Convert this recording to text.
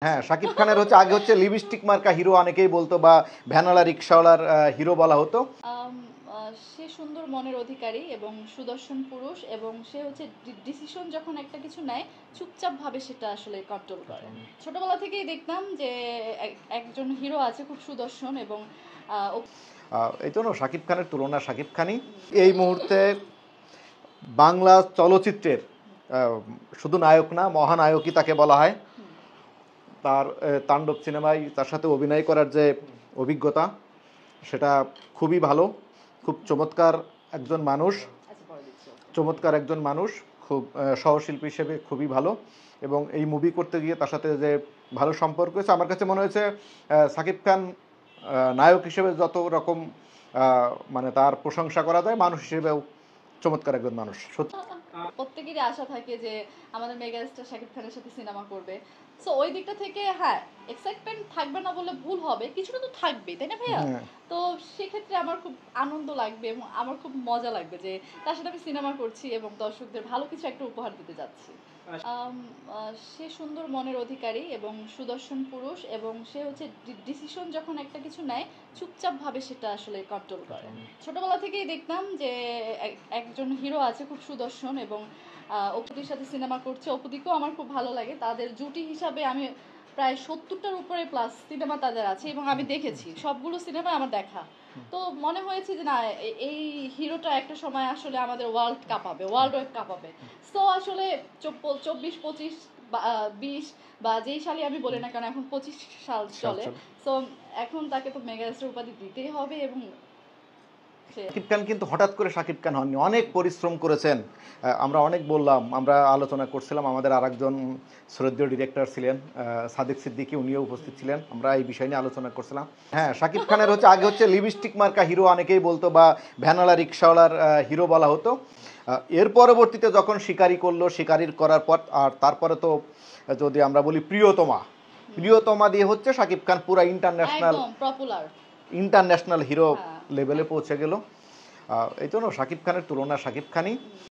হ্যাঁ, শাকিব খানের আগে লিপস্টিক মার্কা হিরো অনেকেই বলতো বা ভ্যানওয়ালা রিকশাওয়ালার হিরো বলা হতো। আম, সে সুন্দর মনের অধিকারী এবং সুদর্শন পুরুষ এবং সে হচ্ছে ডিসিশন যখন একটা কিছু নেয় চুপচাপ ভাবে সেটা আসলে কন্ট্রোল করে। ছোটবেলা থেকেই দেখতাম যে একজন হিরো আছে খুব সুদর্শন এবং এই জন্য শাকিব খানের তুলনা শাকিব খানই এই মুহূর্তে বাংলা চলচ্চিত্রের শুধু নায়ক না, মহানায়কই তাকে বলা হয়। তার তাণ্ডব সিনেমায় তার সাথে অভিনয় করার যে অভিজ্ঞতা সেটা খুবই ভালো। খুব চমৎকার একজন মানুষ, খুব সহশিল্পী হিসেবে খুবই ভালো। এবং এই মুভি করতে গিয়ে তার সাথে যে ভালো সম্পর্ক হয়েছে, আমার কাছে মনে হয়েছে শাকিব খান নায়ক হিসেবে যত রকম মানে তার প্রশংসা করা যায়, মানুষ হিসেবেও চমৎকার একজন মানুষ। সত্যি প্রত্যেকেরই আশা থাকে যে আমাদের মেগা স্টার শাকিব খানের সাথে সিনেমা করবে। সো ওই দিকটা থেকে হ্যাঁ, এক্সাইটমেন্ট থাকবে না বলে ভুল হবে, কিছুটা তো থাকবে, তাই না ভাইয়া? তো সেক্ষেত্রে আমার খুব আনন্দ লাগবে এবং আমার খুব মজা লাগবে যে তার সাথে আমি সিনেমা করছি এবং দর্শকদের ভালো কিছু একটা উপহার দিতে যাচ্ছি। সে সুন্দর মনের অধিকারী এবং সুদর্শন পুরুষ এবং সে হচ্ছে ডিসিশন যখন একটা কিছু নেয় চুপচাপ ভাবে সেটা আসলে কন্ট্রোল করে। ছোটবেলা থেকেই দেখতাম যে একজন হিরো আছে খুব সুদর্শন এবং অপুদির সাথে সিনেমা করছে। অপুদিকেও আমার খুব ভালো লাগে। তাদের জুটি হিসাবে আমি প্রায় 70টার উপরে প্লাস সিনেমা তাদের আছে এবং আমি দেখেছি সবগুলো সিনেমা আমার দেখা। তো মনে হয়েছে যে না, এই হিরোটা একটা সময় আসলে আমাদের ওয়ার্ল্ড কাঁপাবে, ওয়ার্ল্ড ওয়াইড কাঁপাবে। তো আসলে 24, 25 বা 20 বা যেই সালে আমি বলি না কেন, এখন 25 সাল চলে। তো এখন তাকে তো মেগাস্টার উপাধি দিতেই হবে এবং শাকিব খান কিন্তু হঠাৎ করে শাকিব খান হননি, অনেক পরিশ্রম করেছেন। আমরা অনেক বললাম, আমরা আলোচনা করছিলাম, আমাদের আরেকজন শ্রদ্ধেয় ডিরেক্টর ছিলেন সাদিক সিদ্দিকী, উনিও উপস্থিত ছিলেন, আমরা এই বিষয় নিয়ে আলোচনা করছিলাম। হ্যাঁ, শাকিব খানের আগে লিপস্টিক মার্কা হিরো অনেকেই বলতো বা ভ্যানওয়ালা রিকশাওয়ালার হিরো বলা হতো। এর পরবর্তীতে যখন শিকারি করলো, শিকারির করার পর আর তারপরে তো যদি আমরা বলি প্রিয়তমা দিয়ে শাকিব খান পুরা ইন্টারন্যাশনাল হিরো লেভেলে পৌঁছে গেল। এই জন্য শাকিব খানের তুলনা শাকিব খানই।